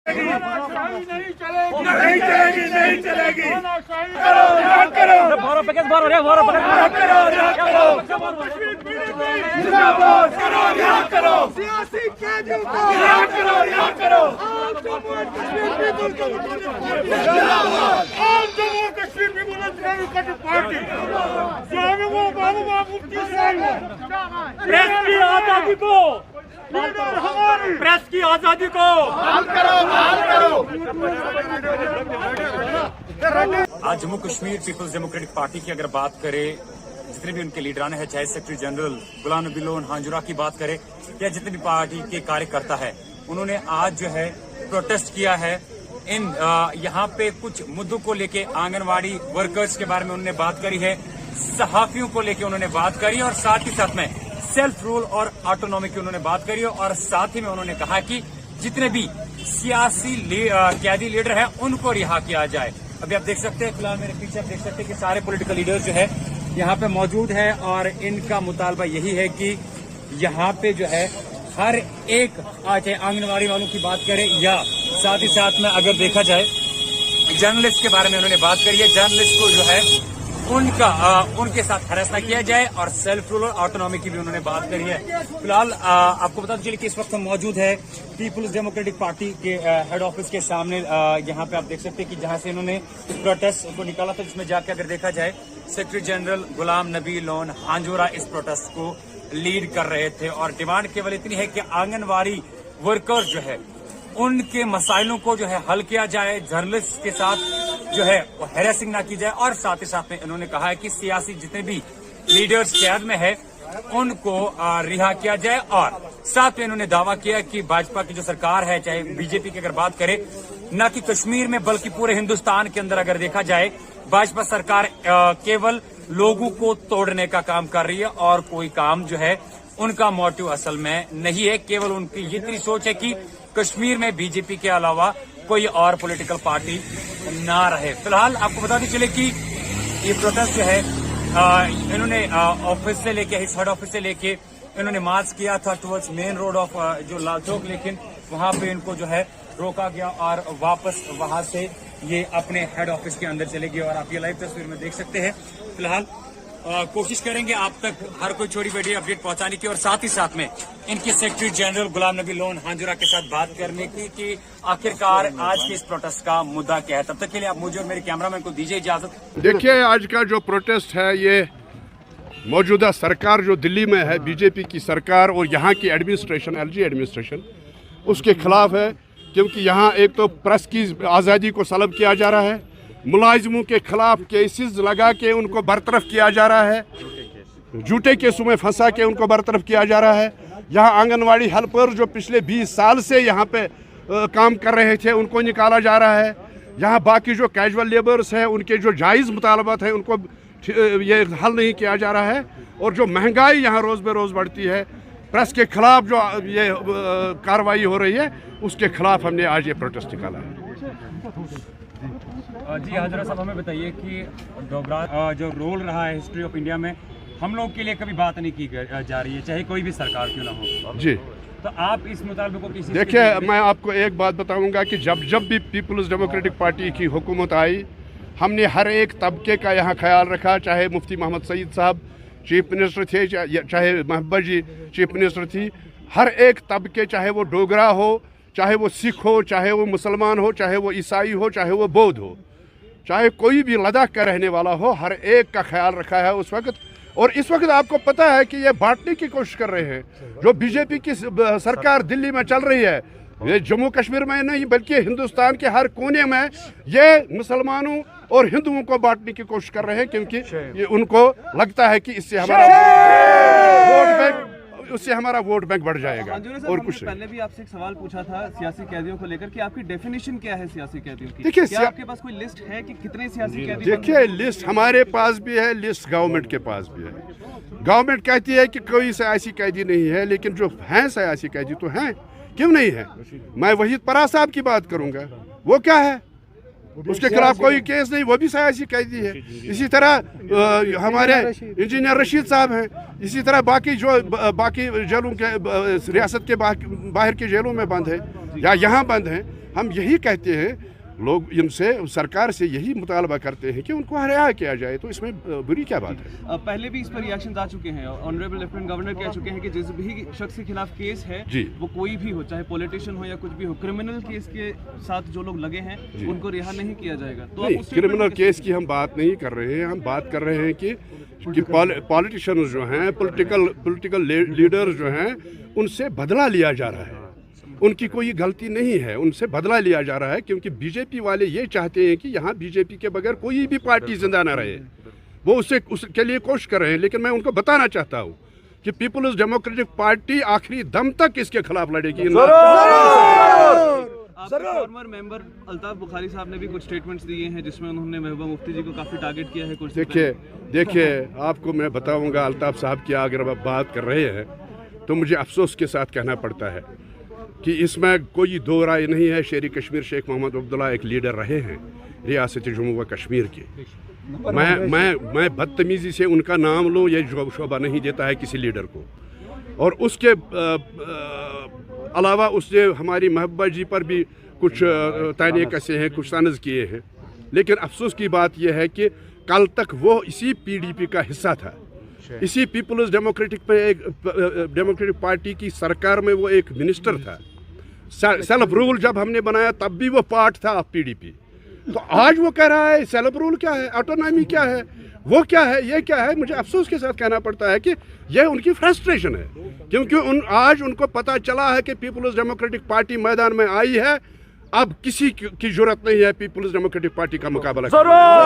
नहीं चलेगी, नहीं चलेगी। करो, रिहा करो। जिंदाबाद, करो, रिहा करो। सियासी कैदियों को रिहा करो, रिहा करो। जिंदाबाद, all Jammu Kashmir people democratic party. Press की आजादी को, प्रेस की आजादी को बहाल करो, बहाल करो। आज Jammu Kashmir peoples democratic party की अगर बात करें, जितने भी उनके लीडरान है, चाहे secretary general Ghulam Nabi loan हांजुरा की बात करें या जितने भी पार्टी के कार्यकर्ता है, उन्होंने आज जो है प्रोटेस्ट किया है। इन यहाँ पे कुछ मुद्दों को लेके आंगनवाड़ी वर्कर्स के बारे में उन्होंने बात करी है, सहाफियों को लेके उन्होंने बात करी और साथ ही साथ में सेल्फ रूल और ऑटोनॉमी की उन्होंने बात करी और साथ ही में उन्होंने कहा कि जितने भी सियासी कैदी लीडर हैं उनको रिहा किया जाए। अभी आप देख सकते हैं, फिलहाल मेरे पीछे आप देख सकते हैं कि सारे पॉलिटिकल लीडर जो है यहाँ पे मौजूद है और इनका मुतालबा यही है कि यहाँ पे जो है हर एक, चाहे आंगनवाड़ी वालों की बात करें या साथ ही साथ में अगर देखा जाए जर्नलिस्ट के बारे में उन्होंने बात करी है, जर्नलिस्ट को जो है उनके साथ हरास न किया जाए और सेल्फ रूल और ऑटोनॉमी की भी उन्होंने बात करी है। फिलहाल आपको बता दीजिए कि इस वक्त हम मौजूद है पीपल्स डेमोक्रेटिक पार्टी के हेड ऑफिस के सामने। यहाँ पे आप देख सकते हैं कि जहाँ से इन्होंने प्रोटेस्ट को निकाला था, जिसमें जाके अगर देखा जाए secretary general Ghulam Nabi loan हांजुरा इस प्रोटेस्ट को लीड कर रहे थे और डिमांड केवल इतनी है कि आंगनवाड़ी वर्कर जो है उनके मसाइलों को जो है हल किया जाए, जर्नलिस्ट के साथ जो है वो हैरेसिंग ना की जाए और साथ ही साथ में इन्होंने कहा है कि सियासी जितने भी लीडर्स कैद में है उनको रिहा किया जाए और साथ में इन्होंने दावा किया कि भाजपा की जो सरकार है, चाहे बीजेपी की अगर बात करें, न कि कश्मीर में बल्कि पूरे हिंदुस्तान के अंदर अगर देखा जाए भाजपा सरकार केवल लोगों को तोड़ने का काम कर रही है और कोई काम जो है उनका मोटिव असल में नहीं है। केवल उनकी इतनी सोच है कि कश्मीर में बीजेपी के अलावा कोई और पॉलिटिकल पार्टी ना रहे। फिलहाल आपको बताते चले कि ये प्रोटेस्ट जो है इन्होंने ऑफिस से लेके, इस हेड ऑफिस से लेके इन्होंने मार्च किया था टुवर्ड्स मेन रोड ऑफ जो लाल चौक, लेकिन वहां पे इनको जो है रोका गया और वापस वहां से ये अपने हेड ऑफिस के अंदर चले गए और आप ये लाइव तस्वीर में देख सकते हैं। फिलहाल कोशिश करेंगे आप तक हर कोई छोटी बड़ी अपडेट पहुंचाने की और साथ ही साथ में इनके secretary general Ghulam Nabi loan हांजुरा के साथ बात करने की कि आखिरकार आज के इस प्रोटेस्ट का मुद्दा क्या है। तब तक के लिए आप मुझे और मेरे कैमरामैन को दीजिए इजाजत। देखिए, आज का जो प्रोटेस्ट है ये मौजूदा सरकार जो दिल्ली में है, बीजेपी की सरकार और यहाँ की एडमिनिस्ट्रेशन, एलजी एडमिनिस्ट्रेशन, उसके खिलाफ है। क्योंकि यहाँ एक तो प्रेस की आज़ादी को सलब किया जा रहा है, मुलाजिमों के खिलाफ केसेस लगा के उनको बरतरफ किया जा रहा है, झूठे केसों में फंसा के उनको बरतरफ किया जा रहा है। यहाँ आंगनवाड़ी हेल्पर जो पिछले 20 साल से यहाँ पे काम कर रहे थे उनको निकाला जा रहा है। यहाँ बाकी जो कैजुअल लेबर्स हैं उनके जो जायज़ मुतालबात हैं उनको ये हल नहीं किया जा रहा है। और जो महंगाई यहाँ रोज़ ब रोज़ बढ़ती है, प्रेस के खिलाफ जो ये कार्रवाई हो रही है उसके खिलाफ हमने आज ये प्रोटेस्ट निकाला है। जी हाजरा साहब, हमें बताइए कि डोगरा जो रोल रहा है हिस्ट्री ऑफ इंडिया में, हम लोग के लिए कभी बात नहीं की जा रही है, चाहे कोई भी सरकार क्यों ना हो। जी, तो आप इस मुताबिक को किसी देखिए, मैं आपको एक बात बताऊंगा कि जब भी पीपल्स डेमोक्रेटिक पार्टी की हुकूमत आई, हमने हर एक तबके का यहाँ ख्याल रखा। चाहे मुफ्ती मोहम्मद सईद साहब चीफ मिनिस्टर थे, चाहे महबूबा जी चीफ मिनिस्टर थी, हर एक तबके, चाहे वो डोगरा हो, चाहे वो सिख हो, चाहे वो मुसलमान हो, चाहे वो ईसाई हो, चाहे वो बौद्ध हो, चाहे कोई भी लद्दाख का रहने वाला हो, हर एक का ख्याल रखा है उस वक्त। और इस वक्त आपको पता है कि ये बांटने की कोशिश कर रहे हैं। जो बीजेपी की सरकार दिल्ली में चल रही है, ये जम्मू कश्मीर में नहीं बल्कि हिंदुस्तान के हर कोने में ये मुसलमानों और हिंदुओं को बांटने की कोशिश कर रहे हैं, क्योंकि ये उनको लगता है कि इससे हमारा वोट बैंक बढ़ जाएगा। और कुछ पहले भी आपसे एक सवाल पूछा था सियासी कैदियों को लेकर कि आपकी डेफिनेशन क्या है सियासी कैदियों की? देखिए, क्या आपके पास कोई लिस्ट है कि कितने सियासी कैदी? देखिए, लिस्ट हमारे पास भी है, लिस्ट गवर्नमेंट के पास भी है। गवर्नमेंट कहती है कि कोई सियासी कैदी नहीं है, लेकिन जो हैं सियासी कैदी तो हैं, क्यों नहीं है? मैं वहीद परा साहब की बात करूंगा, वो क्या है? उसके खिलाफ कोई केस नहीं, वो भी सियासी कैदी है। इसी तरह हमारे इंजीनियर रशीद साहब हैं, इसी तरह बाकी जेलों के रियासत के बाहर की जेलों में बंद है या यहाँ बंद हैं। हम यही कहते हैं, लोग इनसे सरकार से यही मुतालबा करते हैं कि उनको रिहा किया जाए, तो इसमें बुरी क्या बात है। पहले भी इस पर रिएक्शन आ चुके हैं, ऑनरेबल लेफ्टिनेंट गवर्नर कह चुके हैं कि जिस भी शख्स के खिलाफ केस है जी, वो कोई भी हो, चाहे पॉलिटिशियन हो या कुछ भी हो, क्रिमिनल केस के साथ जो लोग लगे हैं उनको रिहा नहीं किया जाएगा। तो नहीं, क्रिमिनल केस की हम बात नहीं कर रहे हैं, हम बात कर रहे हैं कि पॉलिटिशियन जो हैं, पॉलिटिकल लीडर जो हैं, उनसे बदला लिया जा रहा है। उनकी कोई गलती नहीं है, उनसे बदला लिया जा रहा है, क्योंकि बीजेपी वाले ये चाहते हैं कि यहाँ बीजेपी के बगैर कोई भी पार्टी जिंदा ना रहे। वो उसके लिए कोशिश कर रहे हैं, लेकिन मैं उनको बताना चाहता हूँ कि पीपल्स डेमोक्रेटिक पार्टी आखिरी दम तक इसके खिलाफ लड़ेगी। फॉर्मर मेंबर अल्ताफ बुखारी साहब ने भी कुछ स्टेटमेंट्स दिए हैं जिसमें उन्होंने महबूबा मुफ्ती जी को काफ़ी टारगेट किया है। कुछ देखिए आपको मैं बताऊंगा, अल्ताफ साहब की अगर आप बात कर रहे हैं तो मुझे अफसोस के साथ कहना पड़ता है कि इसमें कोई दो राय नहीं है। शेर कश्मीर शेख मोहम्मद अब्दुल्ला एक लीडर रहे हैं रियासत जम्मू व कश्मीर के। मैं बदतमीज़ी से उनका नाम लूँ, ये शोभा नहीं देता है किसी लीडर को। और उसके अलावा उसने हमारी महबूबा जी पर भी कुछ ताने कसे हैं, कुछ तंज किए हैं। लेकिन अफसोस की बात यह है कि कल तक वो इसी PDP का हिस्सा था, इसी पीपल्स डेमोक्रेटिक पार्टी की सरकार में वो एक मिनिस्टर था। सेल्फ रूल जब हमने बनाया तब भी वो पार्ट था PDP। तो आज वो कह रहा है सेल्फ रूल क्या है, ऑटोनॉमी क्या है, वो क्या है, ये क्या है। मुझे अफसोस के साथ कहना पड़ता है कि ये उनकी फ्रस्ट्रेशन है, क्योंकि आज उनको पता चला है कि पीपल्स डेमोक्रेटिक पार्टी मैदान में आई है। अब किसी की जरूरत नहीं है पीपल्स डेमोक्रेटिक पार्टी का मुकाबला करने की।